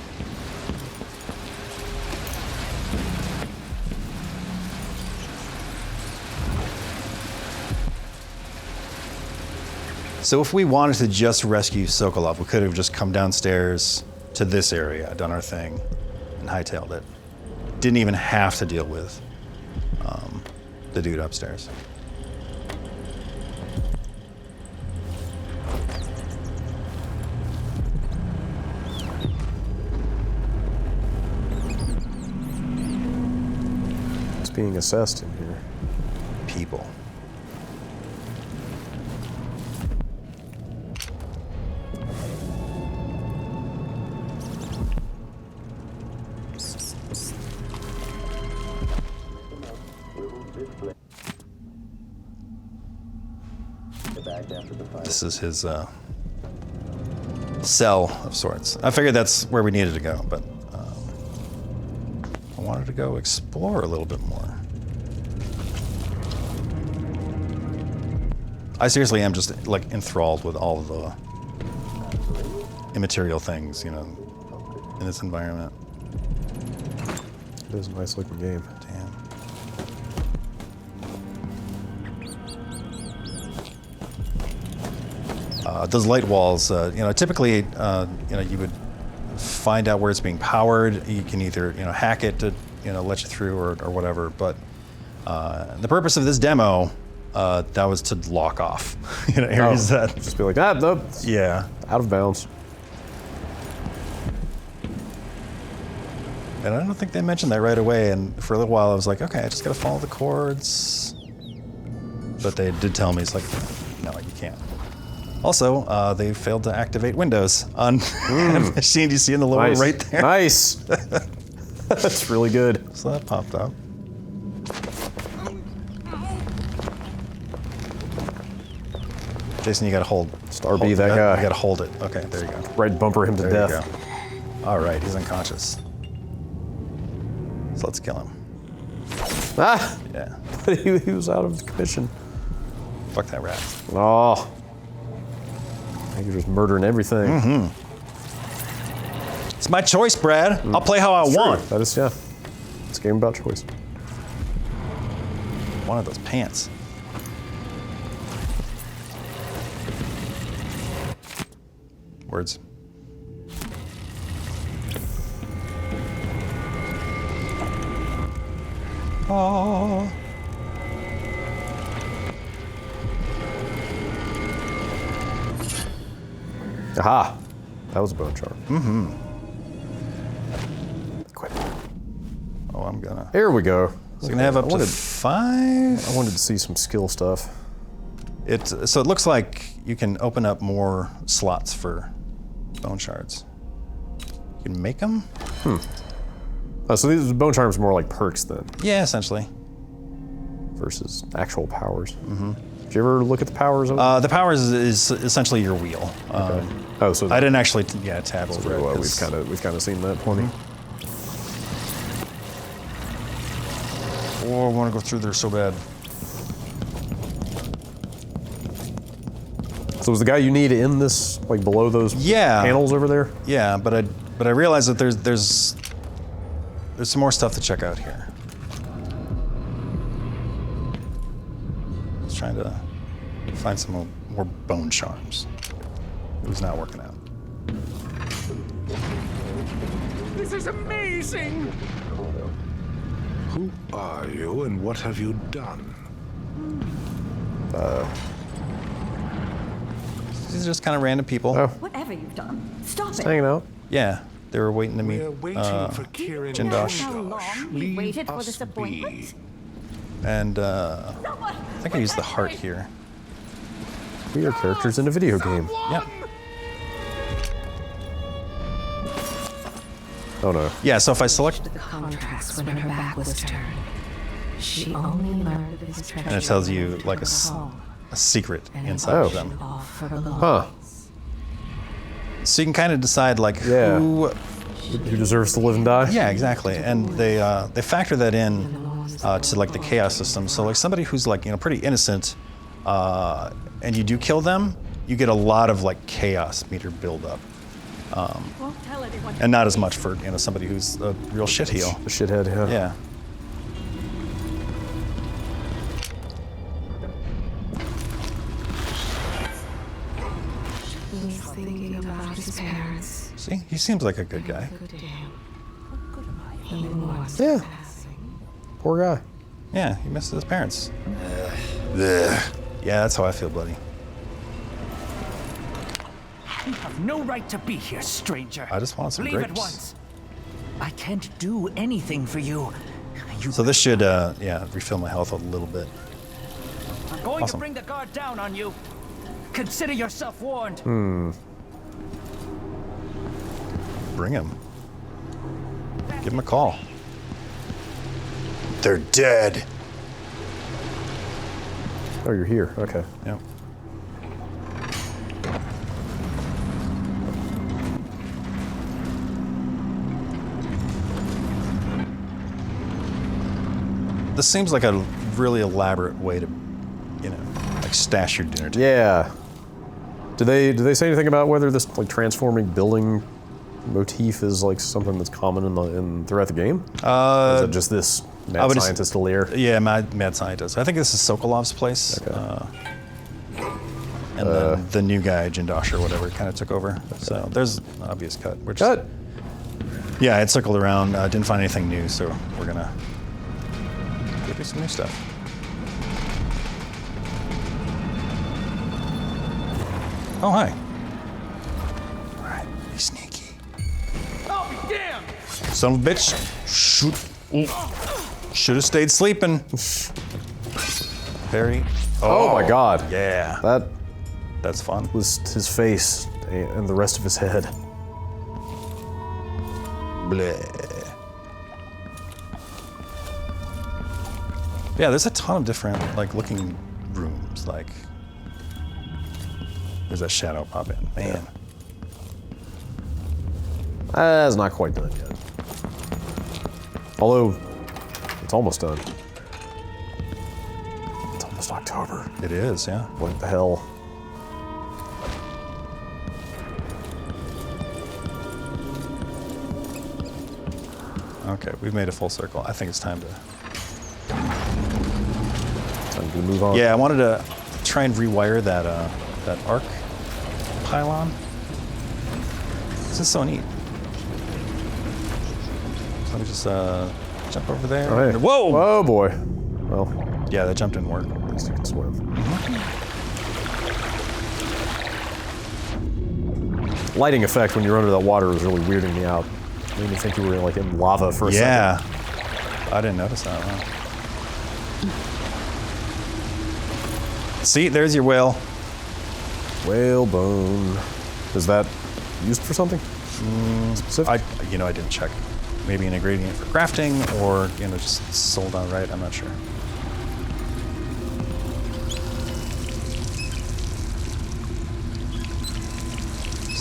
Speaker 1: So if we wanted to just rescue Sokolov, we could have just come downstairs to this area, done our thing, and hightailed it. Didn't even have to deal with the dude upstairs.
Speaker 2: It's being assessed in here.
Speaker 1: People. This is his cell of sorts. I figured that's where we needed to go, but I wanted to go explore a little bit more. I seriously am just enthralled with all of the immaterial things, in this environment.
Speaker 2: It is a nice looking game.
Speaker 1: Damn. Those light walls, typically, you would find out where it's being powered. You can either, hack it to, let you through or whatever. But the purpose of this demo, that was to lock off, areas that.
Speaker 2: Just be like, nope.
Speaker 1: Yeah.
Speaker 2: Out of bounds.
Speaker 1: And I don't think they mentioned that right away. And for a little while, I was like, okay, I just gotta follow the cords. But they did tell me, it's like, no, you can't. Also, they failed to activate Windows on the machine you see in the lower
Speaker 2: Nice.
Speaker 1: right there.
Speaker 2: Nice. That's really good.
Speaker 1: So that popped up. Jason, you gotta hold.
Speaker 2: Just RB that guy.
Speaker 1: You gotta hold it. Okay, there you go.
Speaker 2: Right bumper him to
Speaker 1: There
Speaker 2: death.
Speaker 1: you go. All right, he's unconscious. So let's kill him.
Speaker 2: Ah!
Speaker 1: Yeah.
Speaker 2: he was out of commission.
Speaker 1: Fuck that rat.
Speaker 2: Oh. You're just murdering everything.
Speaker 1: Mm-hmm. It's my choice, Brad. I'll play how I want.
Speaker 2: That is, yeah. It's a game about choice.
Speaker 1: One of those pants. Words. Oh.
Speaker 2: Aha! That was a bone charm.
Speaker 1: Mm-hmm.
Speaker 2: Quit.
Speaker 1: Oh, I'm gonna.
Speaker 2: Here we go.
Speaker 1: So gonna have up to 5.
Speaker 2: I wanted to see some skill stuff.
Speaker 1: So it looks like you can open up more slots for bone shards. You can make them?
Speaker 2: Oh, so these bone charms are more like perks then,
Speaker 1: Yeah, essentially.
Speaker 2: versus actual powers. Did you ever look at the powers of it?
Speaker 1: The powers is essentially your wheel.
Speaker 2: Oh, so
Speaker 1: I didn't actually, tab over
Speaker 2: so,
Speaker 1: it.
Speaker 2: we've kind of seen that plenty.
Speaker 1: Oh, I want to go through there so bad.
Speaker 2: So is the guy you need in this, like below those panels over there?
Speaker 1: Yeah, but I realized that there's some more stuff to check out here. I was trying to find some more bone charms. It was not working out.
Speaker 6: This is amazing!
Speaker 5: Who are you and what have you done?
Speaker 1: These are just kind of random people.
Speaker 2: Oh,
Speaker 7: Whatever you've done, stop
Speaker 2: just
Speaker 7: it.
Speaker 2: hanging out.
Speaker 1: Yeah, they were waiting to meet.
Speaker 5: We're waiting for Kieran
Speaker 1: Jindosh.
Speaker 7: How long we
Speaker 5: Leave
Speaker 7: waited for
Speaker 5: us
Speaker 7: this
Speaker 5: be.
Speaker 7: appointment?
Speaker 1: And I think I used the heart here.
Speaker 2: We are characters in a video game.
Speaker 1: Yeah.
Speaker 2: Oh no.
Speaker 1: Yeah, so if I select,
Speaker 3: The contracts when her back was turned. She only learned of his treasure.
Speaker 1: and it tells you like a secret inside of them.
Speaker 2: Huh.
Speaker 1: So you can kind of decide like
Speaker 2: Yeah.
Speaker 1: who.
Speaker 2: Who deserves to live and die?
Speaker 1: Yeah, exactly. And they factor that in to like the chaos system. So like somebody who's like pretty innocent, and you do kill them, you get a lot of like chaos meter buildup,
Speaker 7: Won't tell anyone.
Speaker 1: and not as much for somebody who's a real shitheel.
Speaker 2: The shithead, yeah.
Speaker 1: Yeah.
Speaker 3: He's thinking about his parents.
Speaker 1: See, he seems like a good guy.
Speaker 3: Good to him. He remorse
Speaker 2: Yeah.
Speaker 3: passing.
Speaker 2: Poor guy.
Speaker 1: Yeah, he misses his parents. Yeah, that's how I feel, buddy.
Speaker 6: You have no right to be here, stranger.
Speaker 1: I just want some
Speaker 6: Leave at
Speaker 1: grapes.
Speaker 6: once. I can't do anything for you. You
Speaker 1: So this should, refill my health a little bit.
Speaker 6: are going
Speaker 1: awesome.
Speaker 6: to bring the guard down on you. Consider yourself warned.
Speaker 1: Bring him. Give him a call. They're dead.
Speaker 2: Oh, you're here. Okay.
Speaker 1: Yep. This seems like a really elaborate way to, like stash your dinner table.
Speaker 2: Yeah. Do they say anything about whether this like transforming building motif is like something that's common in throughout the game? Or is it just this
Speaker 1: I
Speaker 2: mad
Speaker 1: would
Speaker 2: scientist Lear?
Speaker 1: Yeah, mad scientist. I think this is Sokolov's place.
Speaker 2: Okay.
Speaker 1: And then the new guy, Jindosh or whatever, kind of took over. So there's an obvious cut. We're just,
Speaker 2: Cut.
Speaker 1: Yeah, I circled around, didn't find anything new, so we're gonna give you some new stuff. Oh, hi. All right, be sneaky.
Speaker 6: I'll be damned!
Speaker 1: Son of a bitch. Shoot. Should have stayed sleeping. Very.
Speaker 2: Oh my God.
Speaker 1: Yeah.
Speaker 2: That
Speaker 1: That's fun.
Speaker 2: was his face and the rest of his head.
Speaker 1: Bleh. Yeah, there's a ton of different, like, looking rooms. Like, there's that shadow pop in. Man.
Speaker 2: It's not quite done yet. Although, it's almost done. It's almost October.
Speaker 1: It is, yeah.
Speaker 2: What the hell?
Speaker 1: Okay, we've made a full circle. I think it's time to.
Speaker 2: Time to move on.
Speaker 1: Yeah, I wanted to try and rewire that that arc pylon. This is so neat. So let me just jump over there.
Speaker 2: Oh, hey.
Speaker 1: Whoa!
Speaker 2: Oh boy. Well,
Speaker 1: Yeah, that jump didn't work.
Speaker 2: at least you can swim. Lighting effect when you're under that water was really weirding me out. Made me think you were like in lava for a second.
Speaker 1: Yeah. I didn't notice that. Huh? See, there's your whale.
Speaker 2: Whalebone. Is that used for something specific?
Speaker 1: I didn't check. Maybe an ingredient for crafting, or just sold outright. I'm not sure.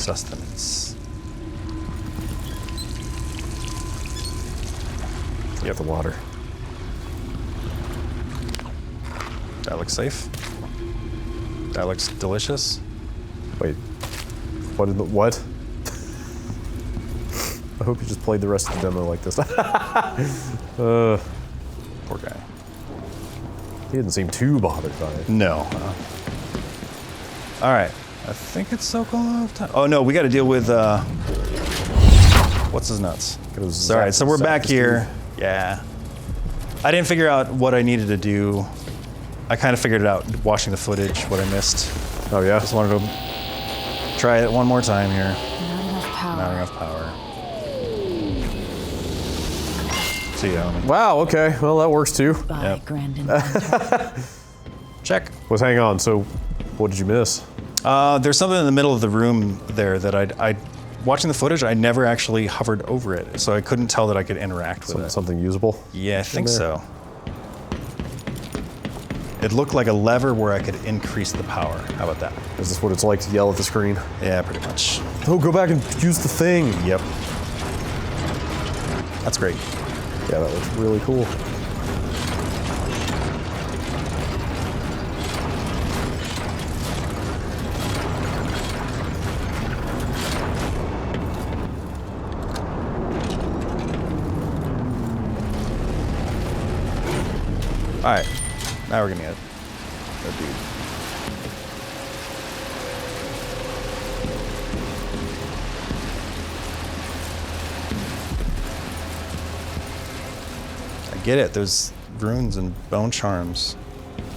Speaker 1: sustenance.
Speaker 2: Yep, the water.
Speaker 1: That looks safe. That looks delicious.
Speaker 2: Wait. What? I hope you just played the rest of the demo like this.
Speaker 1: Poor guy.
Speaker 2: He didn't seem too bothered by it.
Speaker 1: No. All right. I think it's Sokolov time. Oh no, we got to deal with what's his nuts. All right, so we're back here. Yeah. I didn't figure out what I needed to do. I kind of figured it out watching the footage, what I missed.
Speaker 2: Oh yeah?
Speaker 1: Just wanted to try it one more time here.
Speaker 3: Not enough power.
Speaker 1: Not enough power. See ya, homie.
Speaker 2: Wow, okay. Well, that works too.
Speaker 3: By
Speaker 1: Yep.
Speaker 3: Grand Inventor.
Speaker 1: Check.
Speaker 2: Well, hang on. So, what did you miss?
Speaker 1: There's something in the middle of the room there that I watching the footage, I never actually hovered over it, so I couldn't tell that I could interact with it.
Speaker 2: Something usable?
Speaker 1: Yeah, I think
Speaker 2: there?
Speaker 1: so. It looked like a lever where I could increase the power. How about that?
Speaker 2: Is this what it's like to yell at the screen?
Speaker 1: Yeah, pretty much.
Speaker 2: Oh, go back and use the thing.
Speaker 1: Yep. That's great.
Speaker 2: Yeah, that looks really cool.
Speaker 1: All right, now we're gonna get that dude. I get it. There's runes and bone charms.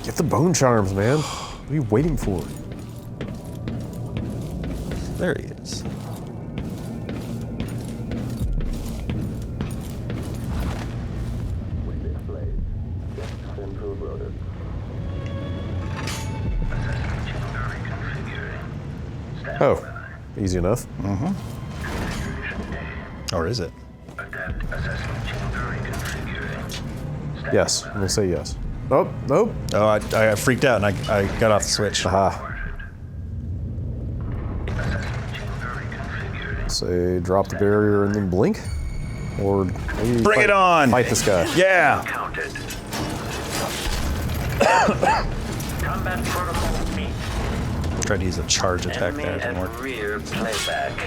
Speaker 2: Get the bone charms, man. What are you waiting for?
Speaker 1: There he is.
Speaker 2: Oh, easy enough.
Speaker 1: Mm-hmm. Or is it?
Speaker 2: Yes, I'm gonna say yes. Oh, nope.
Speaker 1: Oh, I freaked out and I got off the switch.
Speaker 2: Aha. Say drop the barrier and then blink? Or maybe
Speaker 1: Bring it on!
Speaker 2: Fight this guy.
Speaker 1: Yeah!
Speaker 4: Counted. Combat protocol meet.
Speaker 1: Tried to use a charge attack
Speaker 4: Enemy
Speaker 1: there. It didn't
Speaker 4: and
Speaker 1: work.
Speaker 4: rear playback.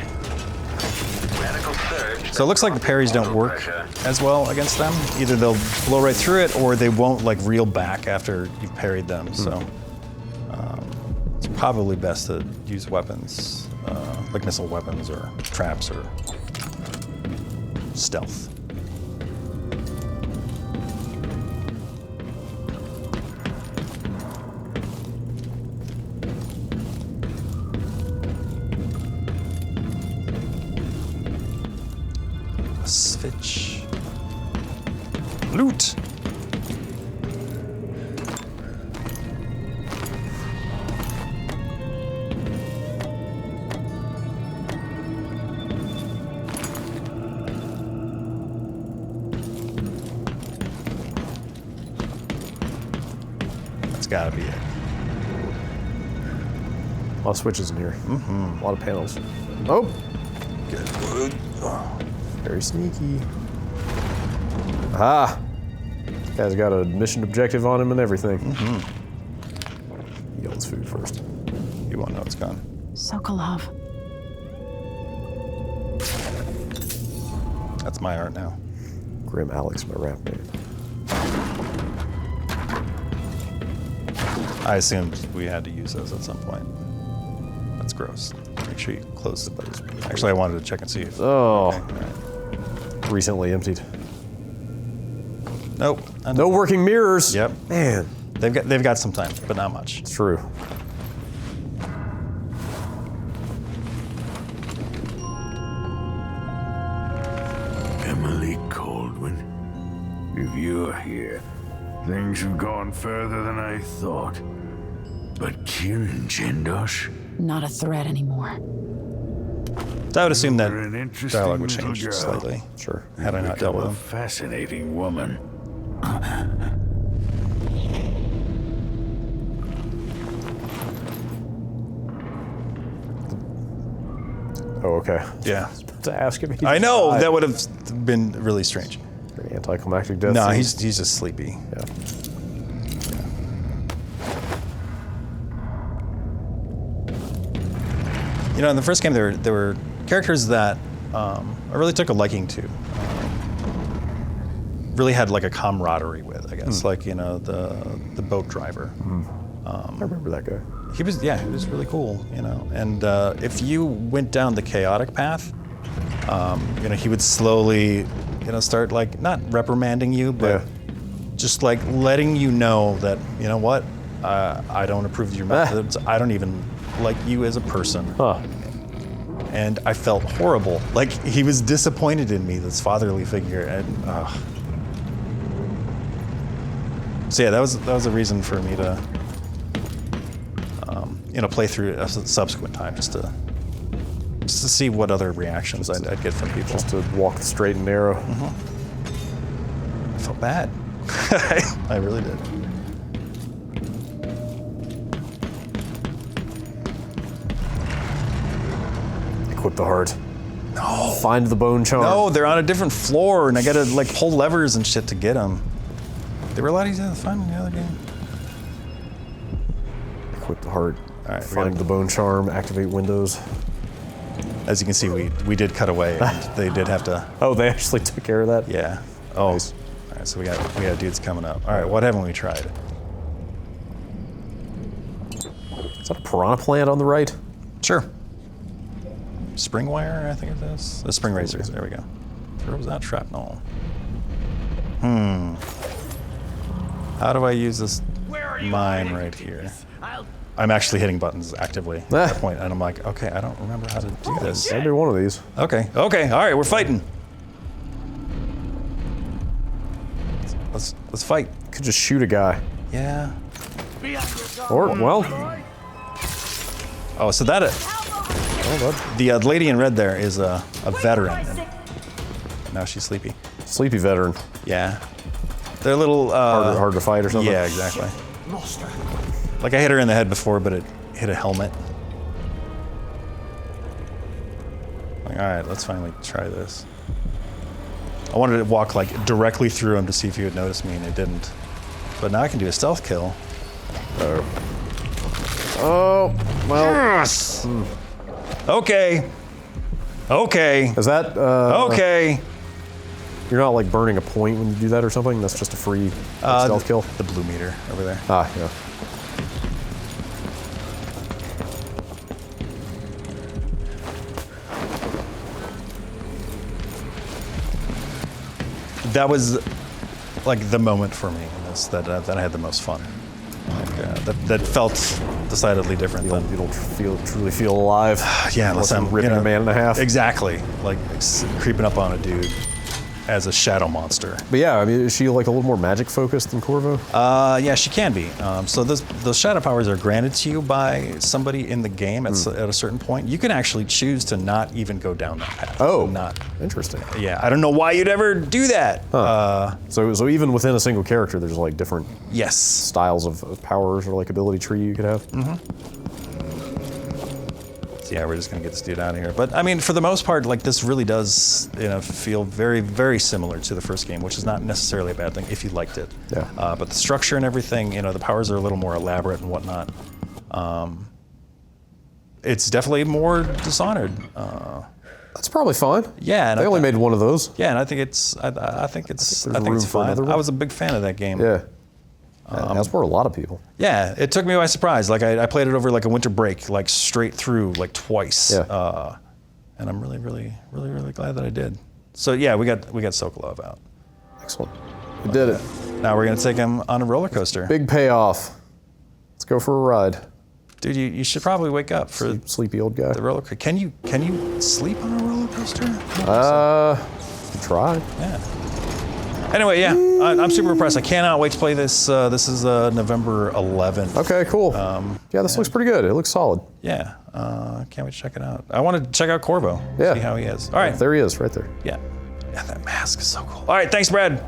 Speaker 4: Radical surge.
Speaker 1: So it looks like the parries don't work as well against them. Either they'll blow right through it or they won't like reel back after you've parried them. So it's probably best to use weapons, like missile weapons or traps or stealth. Switch. Loot. That's gotta be it.
Speaker 2: A lot of switches in here. Mm-hmm. A lot of panels. Oh,
Speaker 1: Good.
Speaker 2: very sneaky. Ah, this guy's got a mission objective on him and everything.
Speaker 1: Mm-hmm.
Speaker 2: Eat all his food first.
Speaker 1: You won't know it's gone.
Speaker 3: Sokolov.
Speaker 1: That's my art now.
Speaker 2: Grim Alex, my rap name.
Speaker 1: I assumed we had to use those at some point. That's gross. Make sure you close it. Actually, I wanted to check and see if.
Speaker 2: Oh,
Speaker 1: Okay, all right.
Speaker 2: recently emptied.
Speaker 1: Nope.
Speaker 2: No working mirrors.
Speaker 1: Yep.
Speaker 2: Man,
Speaker 1: They've got some time, but not much.
Speaker 2: it's true.
Speaker 6: Emily Coldwin, if you're here, things have gone further than I thought. But Kieran Jindosh?
Speaker 3: Not a threat anymore.
Speaker 1: So I would assume that
Speaker 6: You're an interesting
Speaker 1: dialogue would
Speaker 6: little
Speaker 1: change
Speaker 6: girl.
Speaker 1: slightly.
Speaker 2: Sure.
Speaker 1: Had I not dealt with
Speaker 6: A
Speaker 1: them.
Speaker 6: fascinating woman.
Speaker 2: Oh, okay.
Speaker 1: Yeah.
Speaker 2: To ask him.
Speaker 1: I know, that would have been really strange.
Speaker 2: Anticlimactic death.
Speaker 1: No,
Speaker 2: scene.
Speaker 1: he's just sleepy.
Speaker 2: Yeah.
Speaker 1: You know, in the first game, there were characters that I really took a liking to. Really had like a camaraderie with, I guess. Like, you know, the boat driver.
Speaker 2: I remember that guy.
Speaker 1: He was really cool, you know. And if you went down the chaotic path, you know, he would slowly, you know, start like not reprimanding you, but just like letting you know that, you know what, I don't approve of your methods. I don't even like you as a person.
Speaker 2: Huh.
Speaker 1: And I felt horrible. Like he was disappointed in me, this fatherly figure, and so yeah, that was a reason for me to, you know, play through a subsequent time just to see what other reactions I'd get from people.
Speaker 2: Just to walk the straight and narrow.
Speaker 1: I felt bad. I really did.
Speaker 2: Equip the heart.
Speaker 1: No.
Speaker 2: Find the bone charm.
Speaker 1: No, they're on a different floor, and I gotta like pull levers and shit to get them. They were a lot easier to find in the other game.
Speaker 2: Equip the heart.
Speaker 1: All right,
Speaker 2: Find the bone charm. Activate windows.
Speaker 1: As you can see, we did cut away, and they did have to.
Speaker 2: Oh, they actually took care of that?
Speaker 1: Yeah. Oh.
Speaker 2: Nice.
Speaker 1: All right, so we got dudes coming up. All right, what haven't we tried?
Speaker 2: Is that a piranha plant on the right?
Speaker 1: Sure. Spring wire, I think it is. The spring razors. There we go. Where was that shrapnel? How do I use this mine right here? I'm actually hitting buttons actively at that point, and I'm like, okay, I don't remember how to do this.
Speaker 2: I'll do one of these.
Speaker 1: Okay, all right, we're fighting. Let's fight.
Speaker 2: Could just shoot a guy.
Speaker 1: Yeah.
Speaker 2: Or, well,
Speaker 1: Oh, so that the lady in red there is a veteran. And now she's sleepy.
Speaker 2: sleepy veteran.
Speaker 1: Yeah. They're a little
Speaker 2: Hard to fight or something?
Speaker 1: Yeah, exactly. Like I hit her in the head before, but it hit a helmet. Like, all right, let's finally try this. I wanted to walk like directly through him to see if he would notice me, and it didn't. But now I can do a stealth kill.
Speaker 2: Oh, well.
Speaker 1: Yes. Okay. Okay.
Speaker 2: Is that,
Speaker 1: Okay.
Speaker 2: You're not like burning a point when you do that or something? That's just a free stealth kill?
Speaker 1: The blue meter over there.
Speaker 2: Ah, yeah.
Speaker 1: That was like the moment for me in this that I had the most fun. Like, that felt decidedly different than
Speaker 2: You don't truly feel alive.
Speaker 1: yeah, unless I'm
Speaker 2: ripping a man in half.
Speaker 1: Exactly, like creeping up on a dude as a shadow monster.
Speaker 2: But yeah, I mean, is she like a little more magic focused than Corvo?
Speaker 1: Yeah, she can be. So those shadow powers are granted to you by somebody in the game at a certain point. You can actually choose to not even go down that path.
Speaker 2: Oh,
Speaker 1: not.
Speaker 2: Interesting.
Speaker 1: Yeah, I don't know why you'd ever do that.
Speaker 2: Huh. So even within a single character, there's like different
Speaker 1: Yes.
Speaker 2: styles of powers or like ability tree you could have.
Speaker 1: So yeah, we're just gonna get this dude out of here. But I mean, for the most part, like this really does, feel very, very similar to the first game, which is not necessarily a bad thing if you liked it.
Speaker 2: Yeah.
Speaker 1: But the structure and everything, the powers are a little more elaborate and whatnot. It's definitely more Dishonored.
Speaker 2: That's probably fine.
Speaker 1: Yeah, and
Speaker 2: They only made one of those.
Speaker 1: Yeah, and I think it's
Speaker 2: room for
Speaker 1: fine.
Speaker 2: another one.
Speaker 1: I was a big fan of that game.
Speaker 2: Yeah. That's for a lot of people.
Speaker 1: Yeah, it took me by surprise. Like I played it over like a winter break, like straight through, like twice.
Speaker 2: Yeah.
Speaker 1: And I'm really, really, really, really glad that I did. So yeah, we got Sokolov out.
Speaker 2: Excellent. We did it.
Speaker 1: Now we're gonna take him on a roller coaster.
Speaker 2: Big payoff. Let's go for a ride.
Speaker 1: Dude, you should probably wake up for
Speaker 2: Sleepy old guy.
Speaker 1: the roller coaster. Can you sleep on a roller coaster?
Speaker 2: Try.
Speaker 1: Yeah. Anyway, yeah, I'm super impressed. I cannot wait to play this. This is November 11th.
Speaker 2: Okay, cool. Yeah, this looks pretty good. It looks solid.
Speaker 1: Yeah, can't wait to check it out. I want to check out Corvo.
Speaker 2: Yeah.
Speaker 1: See how he is. All right.
Speaker 2: There he is, right there.
Speaker 1: Yeah. Yeah, that mask is so cool. All right, thanks, Brad.